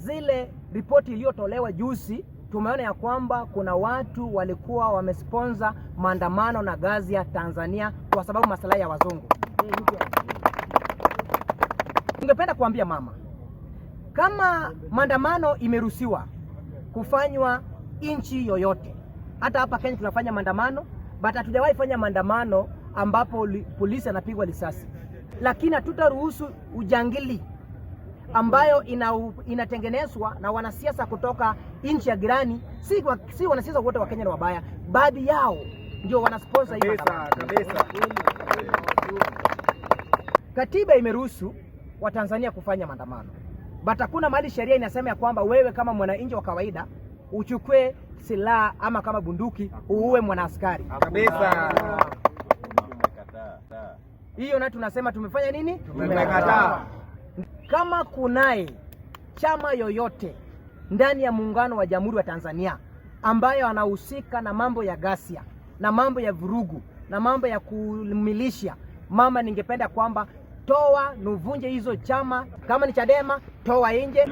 zile ripoti iliyotolewa juzi, tumeona ya kwamba kuna watu walikuwa wamesponsor maandamano na Ghasia Tanzania kwa sababu maslahi ya wazungu. Ningependa kuambia mama, kama maandamano imeruhusiwa kufanywa nchi yoyote, hata hapa Kenya tunafanya maandamano, but hatujawahi fanya maandamano ambapo polisi anapigwa risasi. Lakini hatutaruhusu ujangili ambayo inatengenezwa na wanasiasa kutoka nchi ya jirani. Si wanasiasa wote wa Kenya ni wabaya, baadhi yao ndio wanasponsor hii kabisa. Katiba imeruhusu Watanzania kufanya maandamano, but hakuna mahali sheria inasema ya kwamba wewe kama mwananchi wa kawaida uchukue silaha ama kama bunduki uue mwanaskari kabisa. Hiyo na tunasema tumefanya nini? Tumekataa. Kama kunaye chama yoyote ndani ya muungano wa Jamhuri wa Tanzania ambayo anahusika na mambo ya ghasia na mambo ya vurugu na mambo ya kumilisha, mama, ningependa kwamba toa nuvunje hizo chama. Kama ni Chadema, toa nje.